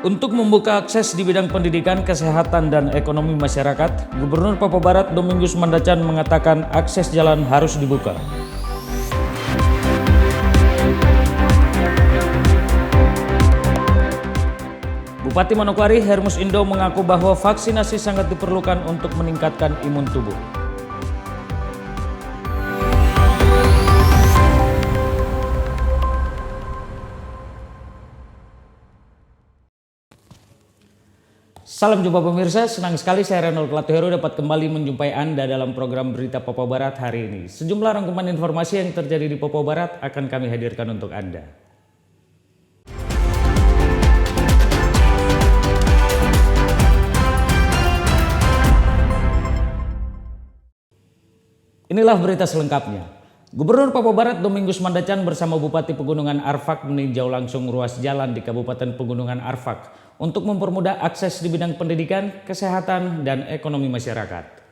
Untuk membuka akses di bidang pendidikan, kesehatan, dan ekonomi masyarakat, Gubernur Papua Barat Domingus Mandacan mengatakan akses jalan harus dibuka. Bupati Manokwari Hermus Indo mengaku bahwa vaksinasi sangat diperlukan untuk meningkatkan imun tubuh. Salam jumpa pemirsa, senang sekali saya Renald Latuheru dapat kembali menjumpai Anda dalam program Berita Papua Barat hari ini. Sejumlah rangkuman informasi yang terjadi di Papua Barat akan kami hadirkan untuk Anda. Inilah berita selengkapnya. Gubernur Papua Barat Domingus Mandacan bersama Bupati Pegunungan Arfak meninjau langsung ruas jalan di Kabupaten Pegunungan Arfak untuk mempermudah akses di bidang pendidikan, kesehatan, dan ekonomi masyarakat.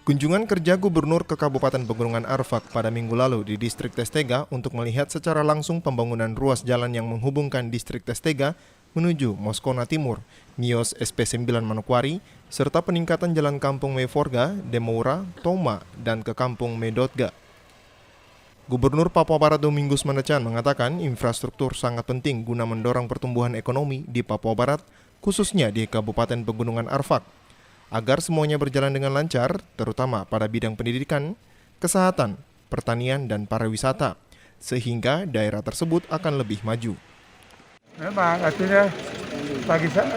Kunjungan kerja Gubernur ke Kabupaten Pegunungan Arfak pada minggu lalu di Distrik Testega untuk melihat secara langsung pembangunan ruas jalan yang menghubungkan Distrik Testega menuju Moskona Timur, Nios SP9 Manokwari, serta peningkatan jalan Kampung Meforga, Demoura, Toma, dan ke Kampung Medotga. Gubernur Papua Barat Domingus Mandacan mengatakan infrastruktur sangat penting guna mendorong pertumbuhan ekonomi di Papua Barat, khususnya di Kabupaten Pegunungan Arfak, agar semuanya berjalan dengan lancar, terutama pada bidang pendidikan, kesehatan, pertanian, dan pariwisata, sehingga daerah tersebut akan lebih maju. Memang artinya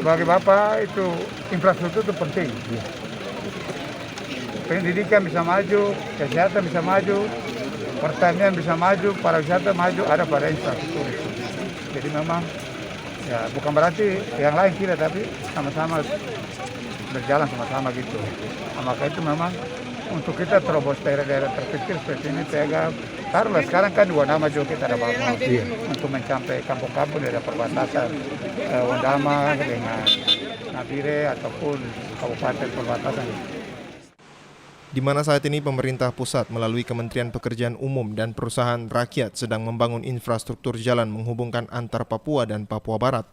bagi Bapak itu infrastruktur itu penting. Pendidikan bisa maju, kesehatan bisa maju, pertanian bisa maju, pariwisata maju, ada pada infrastruktur itu. Jadi memang ya bukan berarti yang lain tidak, tapi sama-sama berjalan sama-sama gitu. Nah, maka itu memang untuk kita terobos daerah-daerah terkecil seperti ini, Tega, taruhlah sekarang kan dua nama juga kita ada bangun untuk mencapai kampung-kampung dari perbatasan Wandama dengan Nabire ataupun kabupaten perbatasan. Di mana saat ini pemerintah pusat melalui Kementerian Pekerjaan Umum dan Perusahaan Rakyat sedang membangun infrastruktur jalan menghubungkan antar Papua dan Papua Barat.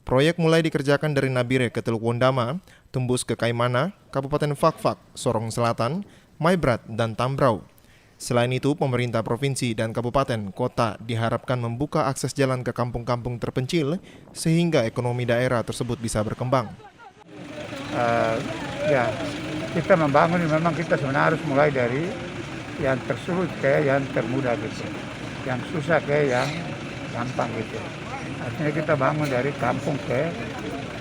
Proyek mulai dikerjakan dari Nabire ke Teluk Wondama, tembus ke Kaimana, Kabupaten Fakfak, Sorong Selatan, Maibrat, dan Tambrau. Selain itu, pemerintah provinsi dan kabupaten kota diharapkan membuka akses jalan ke kampung-kampung terpencil sehingga ekonomi daerah tersebut bisa berkembang. Kita membangun memang kita sebenarnya harus mulai dari yang tersulit ke yang termudah gitu, yang susah ke yang gampang gitu. Artinya kita bangun dari kampung ke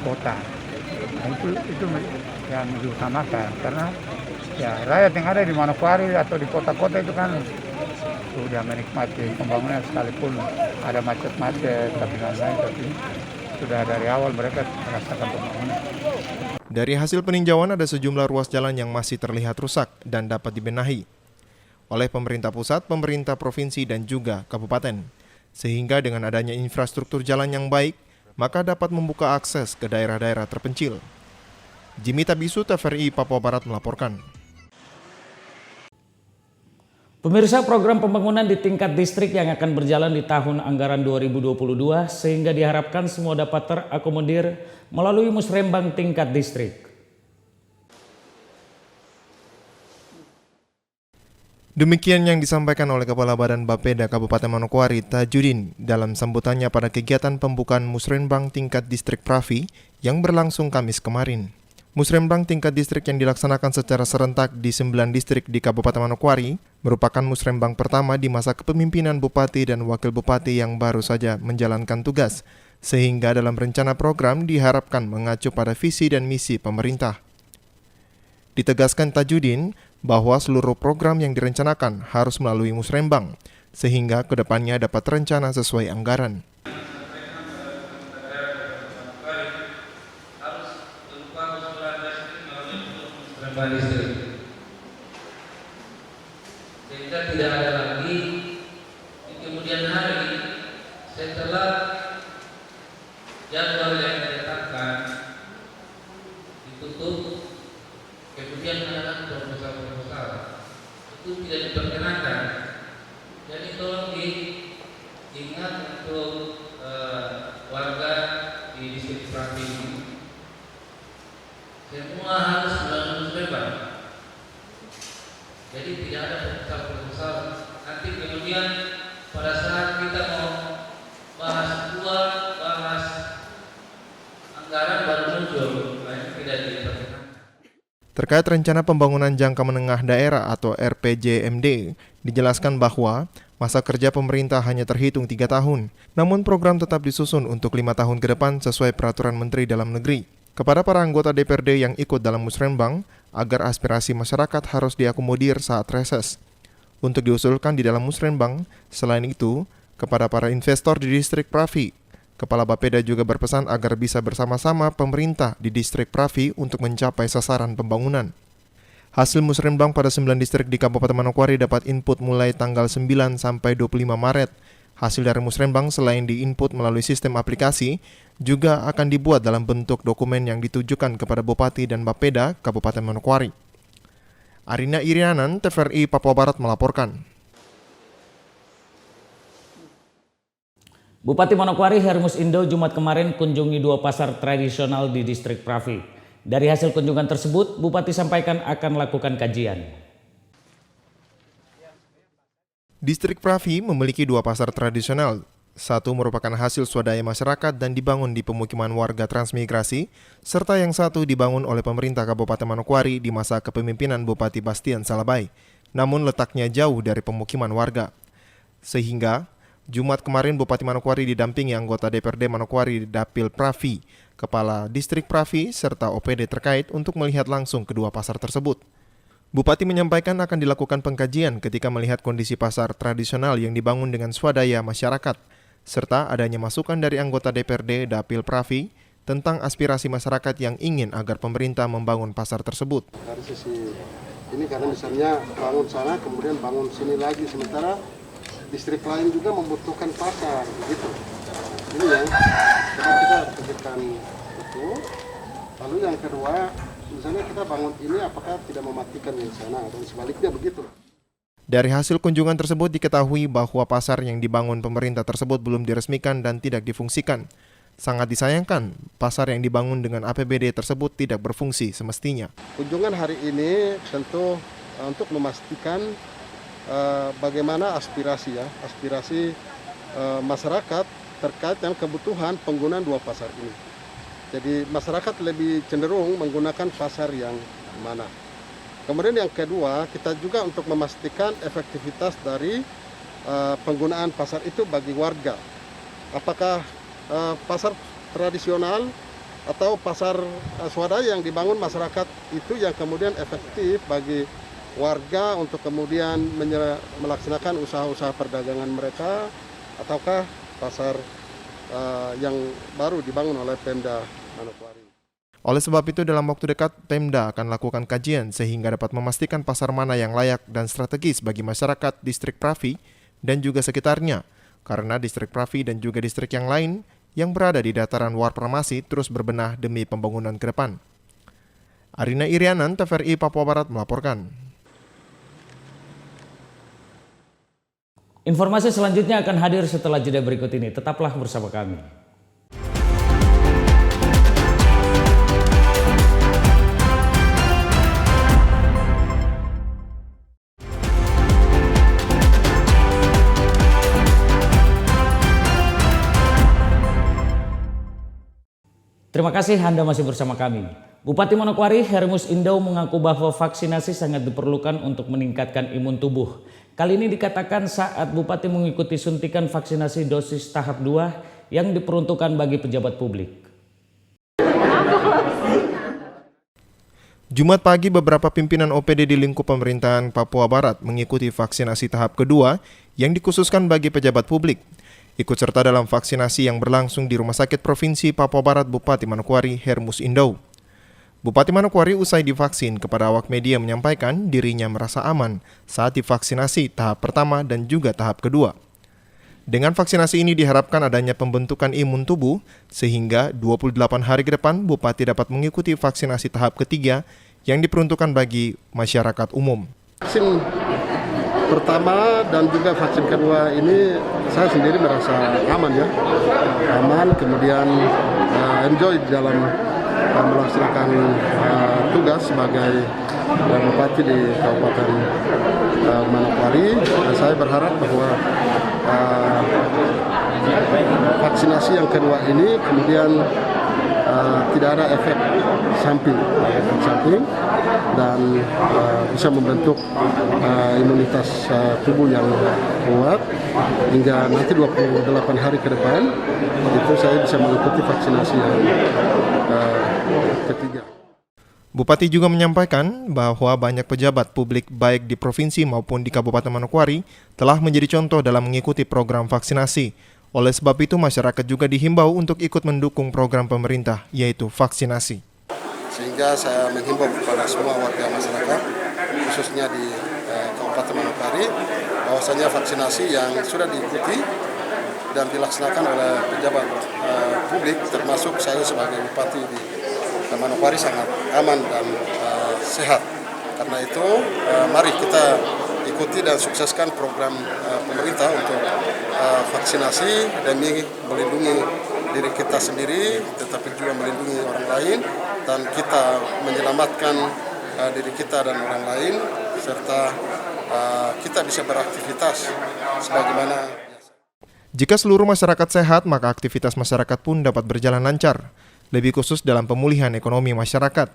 kota. Nah, itu yang diutamakan karena ya rakyat yang ada di Manokwari atau di kota-kota itu kan sudah menikmati pembangunan sekalipun ada macet-macet tapi lain-lain, tapi sudah dari awal mereka merasakan pembangunan. Dari hasil peninjauan ada sejumlah ruas jalan yang masih terlihat rusak dan dapat dibenahi oleh pemerintah pusat, pemerintah provinsi, dan juga kabupaten. Sehingga dengan adanya infrastruktur jalan yang baik, maka dapat membuka akses ke daerah-daerah terpencil. Jimmy Tabisu, TVRI Papua Barat melaporkan. Pemirsa, program pembangunan di tingkat distrik yang akan berjalan di tahun anggaran 2022 sehingga diharapkan semua dapat terakomodir melalui musrembang tingkat distrik. Demikian yang disampaikan oleh Kepala Badan Bapeda Kabupaten Manokwari Tajudin dalam sambutannya pada kegiatan pembukaan musrenbang tingkat distrik Pravi yang berlangsung Kamis kemarin. Musrenbang tingkat distrik yang dilaksanakan secara serentak di 9 distrik di Kabupaten Manokwari merupakan musrenbang pertama di masa kepemimpinan Bupati dan Wakil Bupati yang baru saja menjalankan tugas, sehingga dalam rencana program diharapkan mengacu pada visi dan misi pemerintah. Ditegaskan Tajudin bahwa seluruh program yang direncanakan harus melalui musrembang, sehingga kedepannya dapat terencana sesuai anggaran. Sehingga tidak ada lagi di kemudian hari setelah jadwal yang ditetapkan ditutup, kemudian ada proposal itu tidak diperkenankan. Jadi tolong diingat distrik Pravi ini semua harus melalui Musrembang. Jadi tidak ada proposal. Nanti kemudian pada saat kita mau bahas anggaran baru muncul, tidak diperhatikan. Terkait rencana pembangunan jangka menengah daerah atau RPJMD, dijelaskan bahwa masa kerja pemerintah hanya terhitung 3 tahun, namun program tetap disusun untuk 5 tahun ke depan sesuai peraturan Menteri Dalam Negeri. Kepada para anggota DPRD yang ikut dalam musrenbang, agar aspirasi masyarakat harus diakomodir saat reses. Untuk diusulkan di dalam musrenbang, selain itu, kepada para investor di distrik Pravi, Kepala Bapeda juga berpesan agar bisa bersama-sama pemerintah di distrik Pravi untuk mencapai sasaran pembangunan. Hasil musrenbang pada 9 distrik di Kabupaten Manokwari dapat input mulai tanggal 9 sampai 25 Maret. Hasil dari musrenbang selain diinput melalui sistem aplikasi, juga akan dibuat dalam bentuk dokumen yang ditujukan kepada Bupati dan Bapeda Kabupaten Manokwari. Arina Irianan, TVRI Papua Barat melaporkan. Bupati Manokwari Hermus Indo Jumat kemarin kunjungi 2 pasar tradisional di distrik Pravi. Dari hasil kunjungan tersebut, Bupati sampaikan akan lakukan kajian. Distrik Pravi memiliki 2 pasar tradisional. Satu merupakan hasil swadaya masyarakat dan dibangun di pemukiman warga transmigrasi, serta yang satu dibangun oleh pemerintah Kabupaten Manokwari di masa kepemimpinan Bupati Bastian Salabai, namun letaknya jauh dari pemukiman warga. Sehingga, Jumat kemarin Bupati Manokwari didampingi anggota DPRD Manokwari Dapil Pravi, Kepala Distrik Pravi, serta OPD terkait untuk melihat langsung kedua pasar tersebut. Bupati menyampaikan akan dilakukan pengkajian ketika melihat kondisi pasar tradisional yang dibangun dengan swadaya masyarakat, serta adanya masukan dari anggota DPRD Dapil Pravi tentang aspirasi masyarakat yang ingin agar pemerintah membangun pasar tersebut. Dari sisi ini karena misalnya bangun sana kemudian bangun sini lagi, sementara distrik lain juga membutuhkan pasar, begitu. Ini yang kita pikirkan itu. Lalu yang kedua, misalnya kita bangun ini apakah tidak mematikan yang sana dan sebaliknya begitu. Dari hasil kunjungan tersebut diketahui bahwa pasar yang dibangun pemerintah tersebut belum diresmikan dan tidak difungsikan. Sangat disayangkan, pasar yang dibangun dengan APBD tersebut tidak berfungsi semestinya. Kunjungan hari ini tentu untuk memastikan bagaimana aspirasi masyarakat terkait dengan kebutuhan penggunaan 2 pasar ini. Jadi masyarakat lebih cenderung menggunakan pasar yang mana. Kemudian yang kedua, kita juga untuk memastikan efektivitas dari penggunaan pasar itu bagi warga. Apakah pasar tradisional atau pasar swadaya yang dibangun masyarakat itu yang kemudian efektif bagi warga untuk kemudian melaksanakan usaha-usaha perdagangan mereka, ataukah pasar yang baru dibangun oleh Pemda Manokwari. Oleh sebab itu dalam waktu dekat Pemda akan lakukan kajian sehingga dapat memastikan pasar mana yang layak dan strategis bagi masyarakat distrik Pravi dan juga sekitarnya, karena distrik Pravi dan juga distrik yang lain yang berada di dataran luar Promasi terus berbenah demi pembangunan ke depan. Arina Irianan, TVRI Papua Barat melaporkan. Informasi selanjutnya akan hadir setelah jeda berikut ini. Tetaplah bersama kami. Terima kasih Anda masih bersama kami. Bupati Manokwari Hermus Indo mengaku bahwa vaksinasi sangat diperlukan untuk meningkatkan imun tubuh. Kali ini dikatakan saat Bupati mengikuti suntikan vaksinasi dosis tahap 2 yang diperuntukkan bagi pejabat publik. Jumat pagi beberapa pimpinan OPD di lingkup pemerintahan Papua Barat mengikuti vaksinasi tahap kedua yang dikhususkan bagi pejabat publik. Ikut serta dalam vaksinasi yang berlangsung di Rumah Sakit Provinsi Papua Barat Bupati Manokwari Hermus Indo. Bupati Manokwari usai divaksin kepada awak media menyampaikan dirinya merasa aman saat divaksinasi tahap pertama dan juga tahap kedua. Dengan vaksinasi ini diharapkan adanya pembentukan imun tubuh sehingga 28 hari ke depan Bupati dapat mengikuti vaksinasi tahap ketiga yang diperuntukkan bagi masyarakat umum. Vaksin pertama dan juga vaksin kedua ini saya sendiri merasa aman ya, aman, kemudian enjoy dalam melaksanakan tugas sebagai bupati di Kabupaten Manokwari. Saya berharap bahwa vaksinasi yang kedua ini kemudian tidak ada efek samping dan bisa membentuk imunitas tubuh yang kuat hingga nanti 28 hari ke depan itu saya bisa mengikuti vaksinasi yang ketiga. Bupati juga menyampaikan bahwa banyak pejabat publik baik di provinsi maupun di Kabupaten Manokwari telah menjadi contoh dalam mengikuti program vaksinasi. Oleh sebab itu masyarakat juga dihimbau untuk ikut mendukung program pemerintah, yaitu vaksinasi. Sehingga saya menghimbau kepada semua warga masyarakat, khususnya di Kabupaten Manokwari, bahwasanya vaksinasi yang sudah diikuti dan dilaksanakan oleh pejabat publik, termasuk saya sebagai bupati di Manokwari sangat aman dan sehat. Karena itu, mari kita ikuti dan sukseskan program pemerintah untuk vaksinasi demi melindungi diri kita sendiri, tetapi juga melindungi orang lain, dan kita menyelamatkan diri kita dan orang lain, serta kita bisa beraktivitas sebagaimana biasa. Jika seluruh masyarakat sehat, maka aktivitas masyarakat pun dapat berjalan lancar, lebih khusus dalam pemulihan ekonomi masyarakat.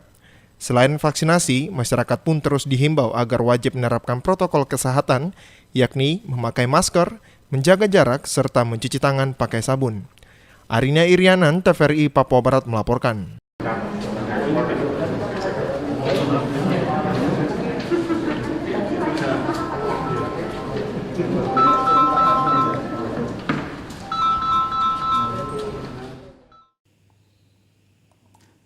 Selain vaksinasi, masyarakat pun terus dihimbau agar wajib menerapkan protokol kesehatan, yakni memakai masker, menjaga jarak, serta mencuci tangan pakai sabun. Arina Irianan, TVRI Papua Barat melaporkan.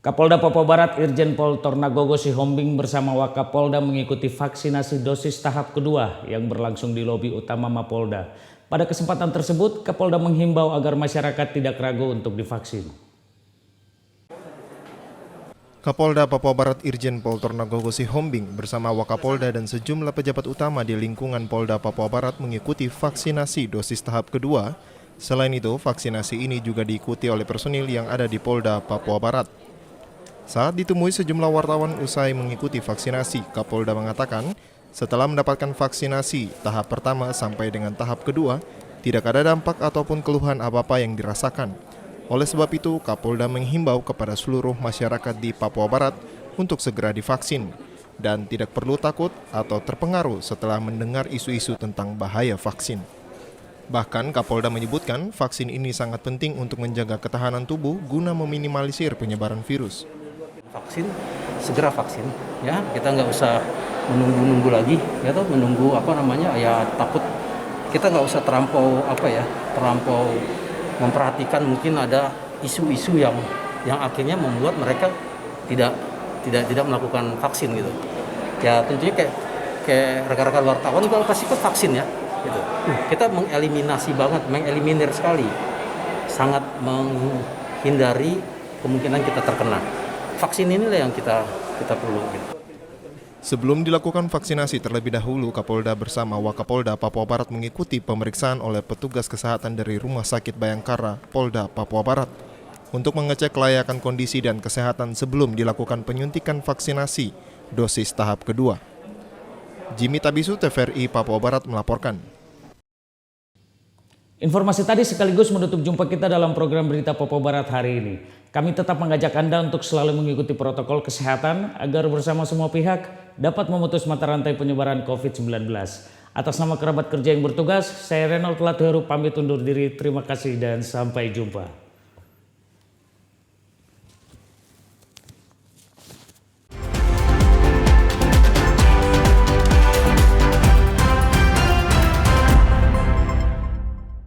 Kapolda Papua Barat Irjen Pol Tornagogo Sihombing bersama Wakapolda mengikuti vaksinasi dosis tahap kedua yang berlangsung di lobi utama Mapolda. Pada kesempatan tersebut, Kapolda menghimbau agar masyarakat tidak ragu untuk divaksin. Kapolda Papua Barat Irjen Pol Tornagogo Sihombing bersama Wakapolda dan sejumlah pejabat utama di lingkungan Polda Papua Barat mengikuti vaksinasi dosis tahap kedua. Selain itu, vaksinasi ini juga diikuti oleh personil yang ada di Polda Papua Barat. Saat ditemui sejumlah wartawan usai mengikuti vaksinasi, Kapolda mengatakan setelah mendapatkan vaksinasi tahap pertama sampai dengan tahap kedua, tidak ada dampak ataupun keluhan apa-apa yang dirasakan. Oleh sebab itu, Kapolda menghimbau kepada seluruh masyarakat di Papua Barat untuk segera divaksin dan tidak perlu takut atau terpengaruh setelah mendengar isu-isu tentang bahaya vaksin. Bahkan Kapolda menyebutkan vaksin ini sangat penting untuk menjaga ketahanan tubuh guna meminimalisir penyebaran virus. Vaksin, segera vaksin, ya, kita nggak usah menunggu lagi, ya toh, menunggu takut, kita nggak usah terlampau memperhatikan mungkin ada isu-isu yang akhirnya membuat mereka tidak melakukan vaksin gitu. Ya tentunya kayak rekan-rekan wartawan kalau pasti ikut vaksin ya, gitu. Kita mengeliminir sekali, sangat menghindari kemungkinan kita terkena. Vaksin inilah yang kita perlu. Gitu. Sebelum dilakukan vaksinasi terlebih dahulu, Kapolda bersama Wakapolda Papua Barat mengikuti pemeriksaan oleh petugas kesehatan dari Rumah Sakit Bayangkara, Polda Papua Barat, untuk mengecek kelayakan kondisi dan kesehatan sebelum dilakukan penyuntikan vaksinasi dosis tahap kedua. Jimmy Tabisu, TVRI Papua Barat melaporkan. Informasi tadi sekaligus menutup jumpa kita dalam program Berita Papua Barat hari ini. Kami tetap mengajak Anda untuk selalu mengikuti protokol kesehatan agar bersama semua pihak dapat memutus mata rantai penyebaran COVID-19. Atas nama kerabat kerja yang bertugas, saya Reynold Latuheru pamit undur diri. Terima kasih dan sampai jumpa.